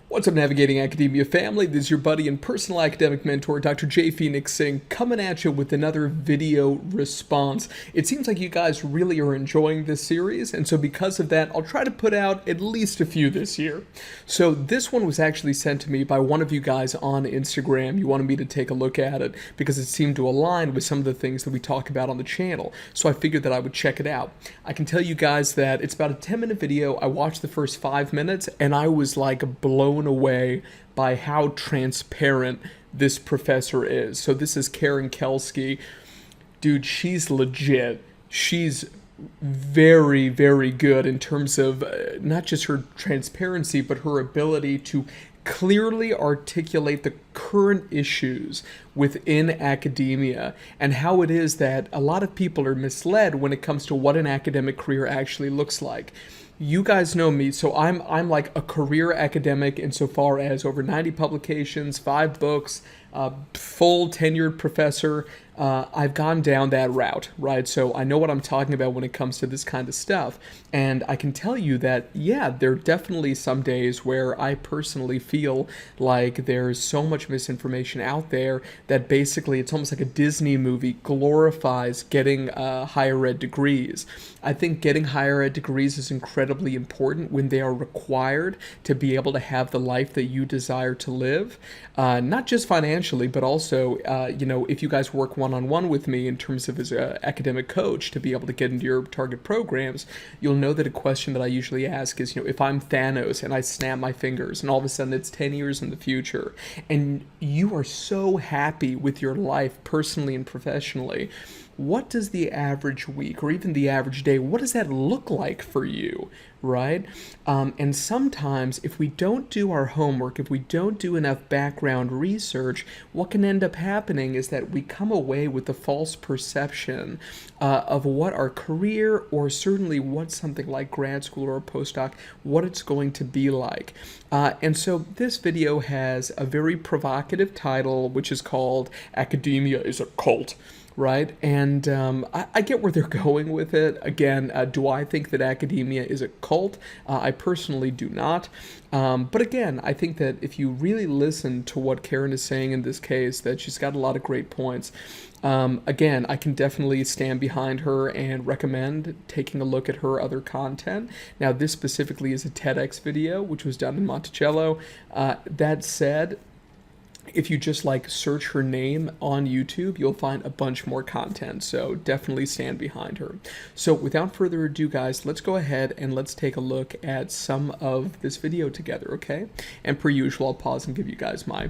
What's up, Navigating Academia family? This is your buddy and personal academic mentor, Dr. J. Phoenix Singh, coming at you with another video response. It seems like you guys really are enjoying this series, and so because of that, I'll try to put out at least a few this year. So this one was actually sent to me by one of you guys on Instagram. You wanted me to take a look at it because it seemed to align with some of the things that we talk about on the channel, so I figured that I would check it out. I can tell you guys that it's about a 10-minute video. I watched the first 5 minutes, and I was like blown away by how transparent this professor is. So this is Karen Kelsky. Dude, she's legit. She's very, very good in terms of not just her transparency, but her ability to clearly articulate the current issues within academia and how it is that a lot of people are misled when it comes to what an academic career actually looks like. You guys know me, so I'm like a career academic insofar as over 90 publications, 5 books, full tenured professor. I've gone down that route, right? So I know what I'm talking about when it comes to this kind of stuff. And I can tell you that, yeah, there are definitely some days where I personally feel like there's so much misinformation out there that basically it's almost like a Disney movie glorifies getting higher ed degrees. I think getting higher ed degrees is incredibly important when they are required to be able to have the life that you desire to live, not just financially, but also, if you guys work one-on-one with me in terms of as an academic coach to be able to get into your target programs, you'll know that a question that I usually ask is, if I'm Thanos and I snap my fingers and all of a sudden it's 10 years in the future and you are so happy with your life personally and professionally, what does the average week or even the average day, what does that look like for you, right? And sometimes if we don't do our homework, if we don't do enough background research, what can end up happening is that we come away with the false perception of what our career, or certainly what something like grad school or a postdoc, what it's going to be like. And so this video has a very provocative title, which is called "Academia is a Cult." Right? And I get where they're going with it. Again, do I think that academia is a cult? I personally do not. But again, I think that if you really listen to what Karen is saying in this case, that she's got a lot of great points. Again, I can definitely stand behind her and recommend taking a look at her other content. Now, this specifically is a TEDx video, which was done in Monticello. That said, if you just search her name on YouTube, you'll find a bunch more content, so definitely stand behind her. So without further ado, guys, let's go ahead and let's take a look at some of this video together, okay? And per usual, I'll pause and give you guys my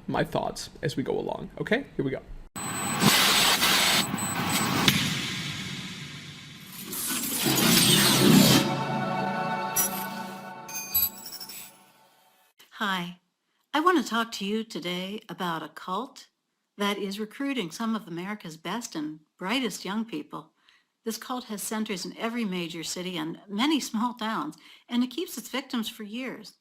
my thoughts as we go along, okay? Here we go. Hi. I want to talk to you today about a cult that is recruiting some of America's best and brightest young people. This cult has centers in every major city and many small towns, and it keeps its victims for years.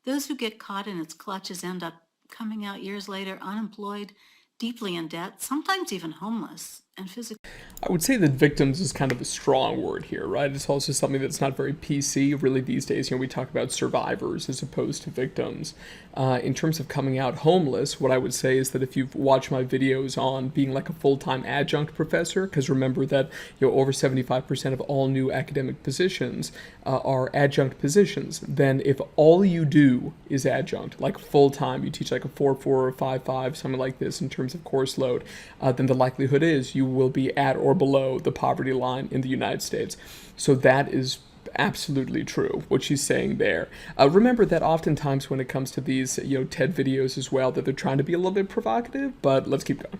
Those who get caught in its clutches end up coming out years later unemployed, deeply in debt, sometimes even homeless and physically. I would say that victims is kind of a strong word here, right? It's also something that's not very PC. Really, these days, we talk about survivors as opposed to victims. In terms of coming out homeless, what I would say is that if you've watched my videos on being like a full-time adjunct professor, because remember that over 75% of all new academic positions are adjunct positions, then if all you do is adjunct, like full-time, you teach like a 4-4 or 5-5, something like this in terms of course load, then the likelihood is you will be at or below the poverty line in the United States. So that is absolutely true, what she's saying there. Remember that oftentimes when it comes to these, TED videos as well, that they're trying to be a little bit provocative, but let's keep going.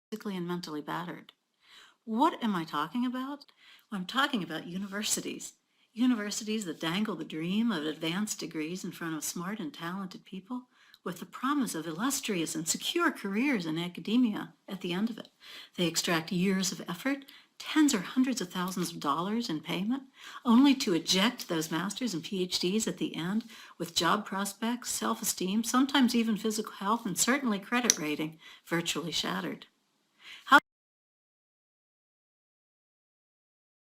Physically and mentally battered. What am I talking about? Well, I'm talking about universities. Universities that dangle the dream of advanced degrees in front of smart and talented people with the promise of illustrious and secure careers in academia at the end of it. They extract years of effort, tens or hundreds of thousands of dollars in payment, only to eject those masters and PhDs at the end with job prospects, self-esteem, sometimes even physical health, and certainly credit rating virtually shattered. How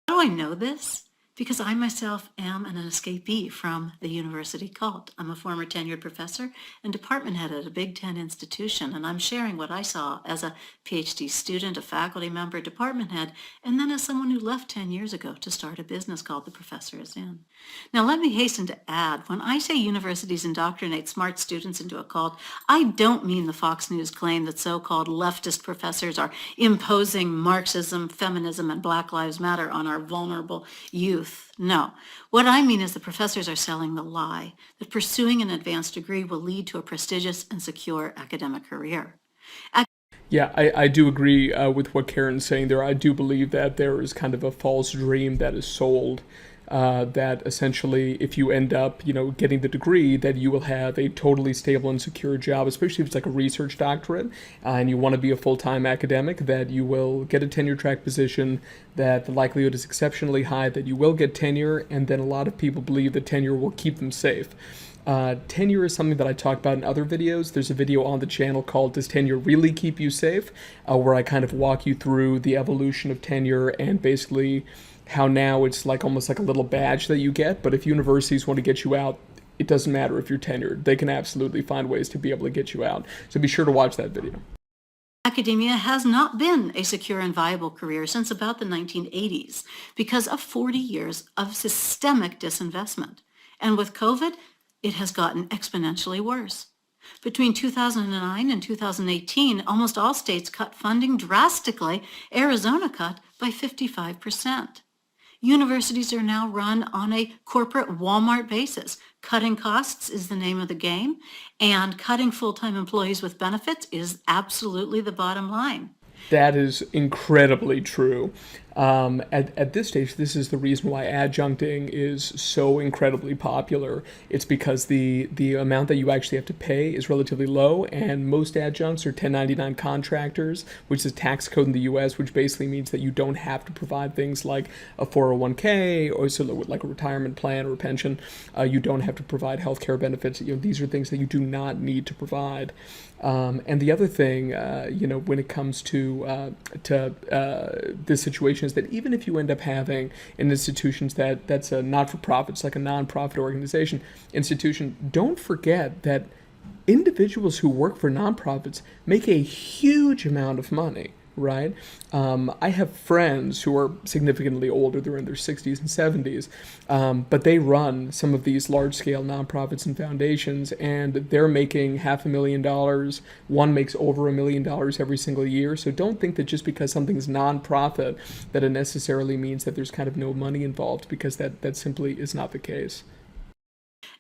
do I know this? because I myself am an escapee from the university cult. I'm a former tenured professor and department head at a Big Ten institution, and I'm sharing what I saw as a PhD student, a faculty member, department head, and then as someone who left 10 years ago to start a business called The Professor Is In. Now, let me hasten to add, when I say universities indoctrinate smart students into a cult, I don't mean the Fox News claim that so-called leftist professors are imposing Marxism, feminism, and Black Lives Matter on our vulnerable youth. No. What I mean is the professors are selling the lie that pursuing an advanced degree will lead to a prestigious and secure academic career. Yeah, I do agree with what Karen's saying there. I do believe that there is kind of a false dream that is sold, that essentially if you end up, getting the degree, that you will have a totally stable and secure job, especially if it's like a research doctorate, and you want to be a full-time academic, that you will get a tenure track position, that the likelihood is exceptionally high that you will get tenure, and then a lot of people believe that tenure will keep them safe. Tenure is something that I talk about in other videos. There's a video on the channel called Does Tenure Really Keep You Safe? Where I kind of walk you through the evolution of tenure and basically how now it's like almost like a little badge that you get. But if universities want to get you out, it doesn't matter if you're tenured. They can absolutely find ways to be able to get you out. So be sure to watch that video. Academia has not been a secure and viable career since about the 1980s because of 40 years of systemic disinvestment. And with COVID, it has gotten exponentially worse. Between 2009 and 2018, almost all states cut funding drastically. Arizona cut by 55%. Universities are now run on a corporate Walmart basis. Cutting costs is the name of the game, and cutting full-time employees with benefits is absolutely the bottom line. That is incredibly true. At this stage, this is the reason why adjuncting is so incredibly popular. It's because the amount that you actually have to pay is relatively low, and most adjuncts are 1099 contractors, which is a tax code in the U.S., which basically means that you don't have to provide things like a 401k or so like a retirement plan or a pension. You don't have to provide healthcare benefits. These are things that you do not need to provide. And the other thing, when it comes to this situation is that even if you end up having an institution that's a not-for-profit, it's like a non-profit institution, don't forget that individuals who work for nonprofits make a huge amount of money. Right? I have friends who are significantly older, they're in their 60s and 70s, but they run some of these large-scale nonprofits and foundations, and they're making $500,000. One makes over $1 million every single year. So don't think that just because something's nonprofit that it necessarily means that there's kind of no money involved, because that simply is not the case.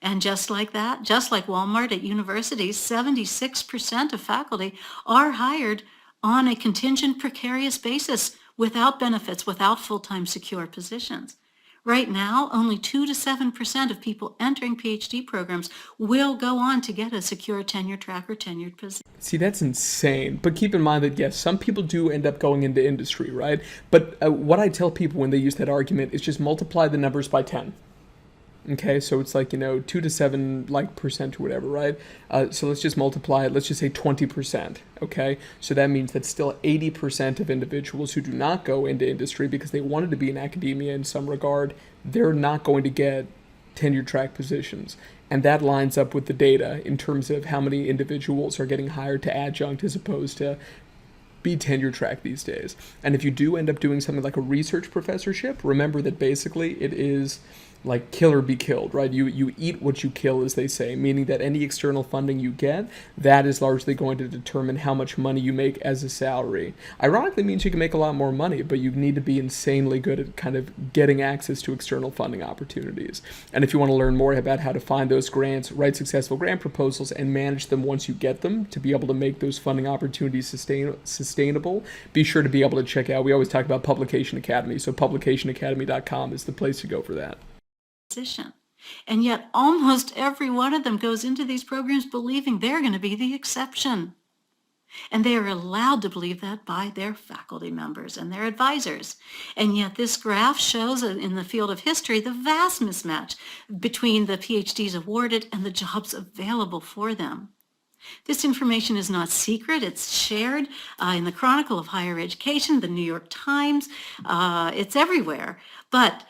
And just like that, just like Walmart at universities, 76% of faculty are hired on a contingent precarious basis without benefits, without full-time secure positions. Right now, only 2 to 7% of people entering PhD programs will go on to get a secure tenure track or tenured position. See, that's insane. But keep in mind that, yes, some people do end up going into industry, right? But what I tell people when they use that argument is just multiply the numbers by 10. Okay, so it's like, 2 to 7 percent or whatever, right? So let's just multiply it. Let's just say 20%. Okay, so that means that still 80% of individuals who do not go into industry because they wanted to be in academia in some regard, they're not going to get tenure track positions. And that lines up with the data in terms of how many individuals are getting hired to adjunct as opposed to be tenure track these days. And if you do end up doing something like a research professorship, remember that basically it is like kill or be killed, right? You eat what you kill, as they say, meaning that any external funding you get, that is largely going to determine how much money you make as a salary. Ironically, means you can make a lot more money, but you need to be insanely good at kind of getting access to external funding opportunities. And if you want to learn more about how to find those grants, write successful grant proposals, and manage them once you get them to be able to make those funding opportunities sustainable, be sure to be able to check out, we always talk about Publication Academy, so publicationacademy.com is the place to go for that. And yet almost every one of them goes into these programs believing they're going to be the exception. And they are allowed to believe that by their faculty members and their advisors. And yet this graph shows in the field of history the vast mismatch between the PhDs awarded and the jobs available for them. This information is not secret. It's shared in the Chronicle of Higher Education, the New York Times. It's everywhere. But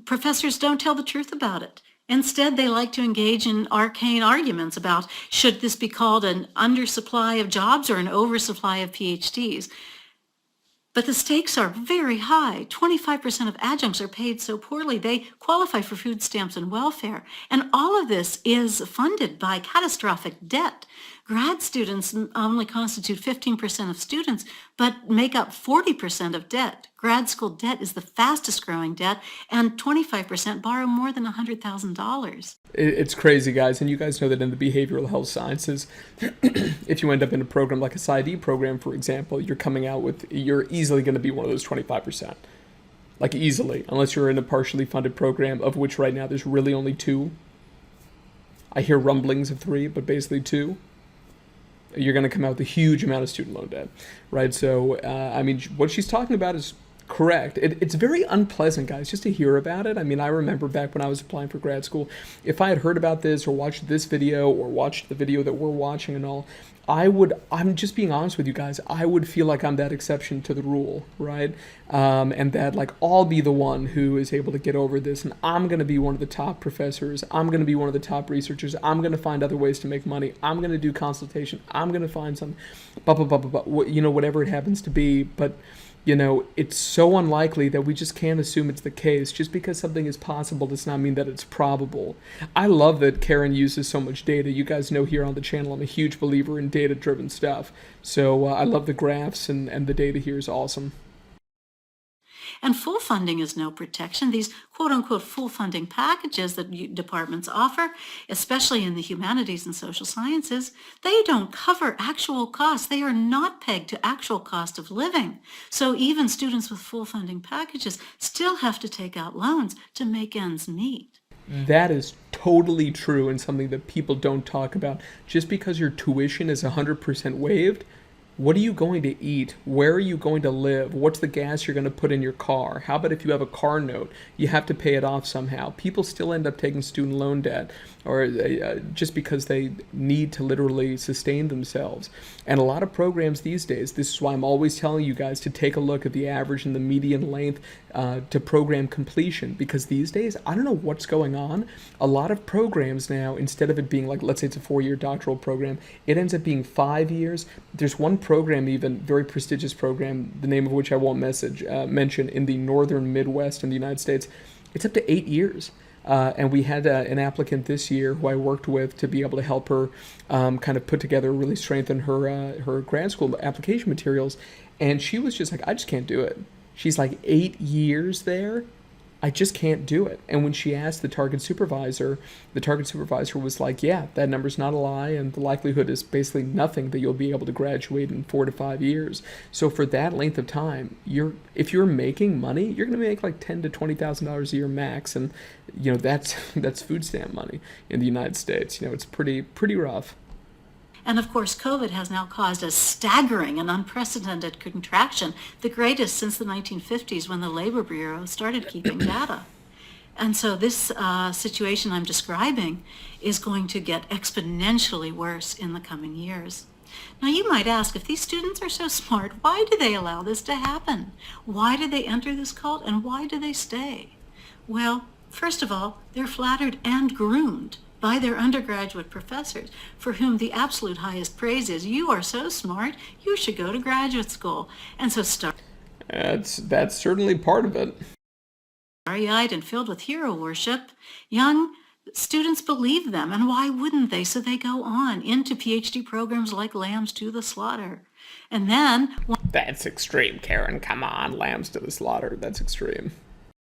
professors don't tell the truth about it. Instead, they like to engage in arcane arguments about should this be called an undersupply of jobs or an oversupply of PhDs. But the stakes are very high. 25% of adjuncts are paid so poorly they qualify for food stamps and welfare. And all of this is funded by catastrophic debt. Grad students only constitute 15% of students, but make up 40% of debt. Grad school debt is the fastest growing debt, and 25% borrow more than $100,000. It's crazy, guys, and you guys know that in the behavioral health sciences, if you end up in a program like a PsyD program, for example, you're easily going to be one of those 25%. Like easily, unless you're in a partially funded program, of which right now there's really only 2. I hear rumblings of 3, but basically 2. You're going to come out with a huge amount of student loan debt, right? So, what she's talking about is correct. It's very unpleasant, guys, just to hear about it. I mean, I remember back when I was applying for grad school, if I had heard about this or watched this video or watched the video that we're watching and all, I'm just being honest with you guys, I would feel like I'm that exception to the rule, right? And that like I'll be the one who is able to get over this, and I'm going to be one of the top professors. I'm going to be one of the top researchers. I'm going to find other ways to make money. I'm going to do consultation. I'm going to find some, blah, blah, blah, blah, blah, whatever it happens to be. But it's so unlikely that we just can't assume it's the case. Just because something is possible does not mean that it's probable. I love that Karen uses so much data. You guys know here on the channel, I'm a huge believer in data-driven stuff. So I love the graphs, and the data here is awesome. And full funding is no protection. These quote-unquote full funding packages that departments offer, especially in the humanities and social sciences, they don't cover actual costs. They are not pegged to actual cost of living. So even students with full funding packages still have to take out loans to make ends meet. That is totally true, and something that people don't talk about. Just because your tuition is 100% waived, what are you going to eat? Where are you going to live? What's the gas you're going to put in your car? How about if you have a car note? You have to pay it off somehow. People still end up taking student loan debt, or just because they need to literally sustain themselves. And a lot of programs these days, this is why I'm always telling you guys to take a look at the average and the median length to program completion, because these days, I don't know what's going on. A lot of programs now, instead of it being like, let's say it's a 4-year doctoral program, it ends up being 5 years. There's one program, even very prestigious program, the name of which I won't mention, in the northern Midwest in the United States. It's up to 8 years. And we had an applicant this year who I worked with to be able to help her kind of put together, really strengthen her grad school application materials. And she was just like, I just can't do it. She's like, 8 years there? I just can't do it. And when she asked the target supervisor was like, yeah, that number's not a lie, and the likelihood is basically nothing that you'll be able to graduate in 4 to 5 years. So for that length of time, if you're making money, you're going to make like $10,000 to $20,000 a year max, and that's food stamp money in the United States. It's pretty rough. And of course, COVID has now caused a staggering and unprecedented contraction, the greatest since the 1950s when the Labor Bureau started keeping data. And so this situation I'm describing is going to get exponentially worse in the coming years. Now you might ask, if these students are so smart, why do they allow this to happen? Why do they enter this cult, and why do they stay? Well, first of all, they're flattered and groomed by their undergraduate professors, for whom the absolute highest praise is, you are so smart, you should go to graduate school. And so that's certainly part of it. Starry-eyed and filled with hero worship, young students believe them, and why wouldn't they? So they go on into PhD programs like Lambs to the Slaughter. And then... That's extreme, Karen. Come on, Lambs to the Slaughter. That's extreme.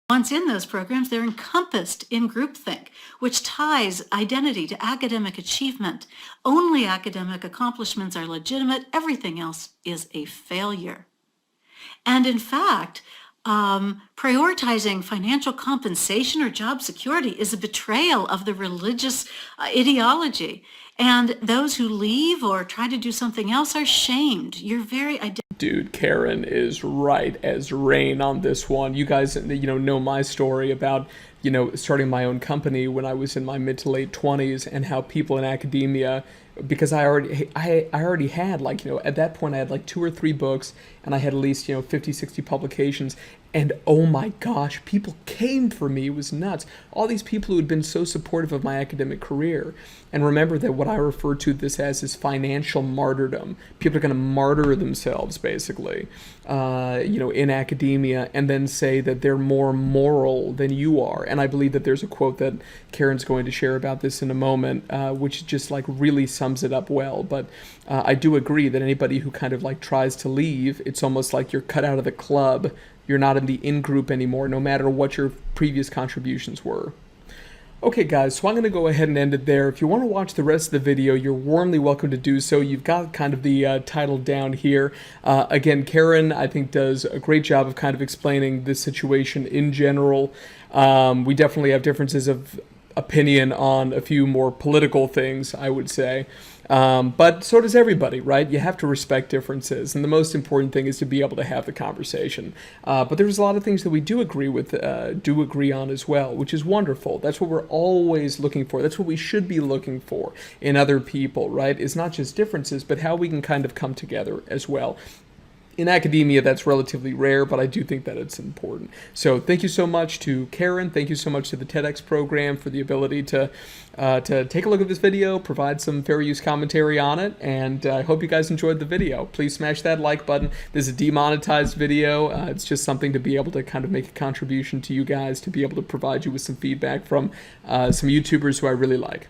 Once in those programs, they're encompassed in groupthink, which ties identity to academic achievement. Only academic accomplishments are legitimate. Everything else is a failure. And in fact, prioritizing financial compensation or job security is a betrayal of the religious ideology. And those who leave or try to do something else are shamed. Your very identity. Dude, Karen is right as rain on this one. You guys, know my story about, starting my own company when I was in my mid to late 20s, and how people in academia, because I already had, at that point I had like 2 or 3 books, and I had at least, 50, 60 publications. And oh my gosh, people came for me. It was nuts. All these people who had been so supportive of my academic career. And remember that what I refer to this as is financial martyrdom. People are going to martyr themselves, basically, in academia, and then say that they're more moral than you are. And I believe that there's a quote that Karen's going to share about this in a moment, which just like really sums it up well. But I do agree that anybody who kind of like tries to leave, it's almost like you're cut out of the club. You're not in the in-group anymore, no matter what your previous contributions were. Okay, guys, so I'm going to go ahead and end it there. If you want to watch the rest of the video, you're warmly welcome to do so. You've got kind of the title down here. Again, Karen, I think, does a great job of kind of explaining this situation in general. We definitely have differences of opinion on a few more political things, I would say. But so does everybody, right? You have to respect differences, and the most important thing is to be able to have the conversation. But there's a lot of things that we do agree on as well, which is wonderful. That's what we're always looking for. That's what we should be looking for in other people, right? It's not just differences, but how we can kind of come together as well. In academia, that's relatively rare, but I do think that it's important. So thank you so much to Karen. Thank you so much to the TEDx program for the ability to take a look at this video, provide some fair use commentary on it, and I hope you guys enjoyed the video. Please smash that like button. This is a demonetized video. It's just something to be able to kind of make a contribution to you guys, to be able to provide you with some feedback from some YouTubers who I really like.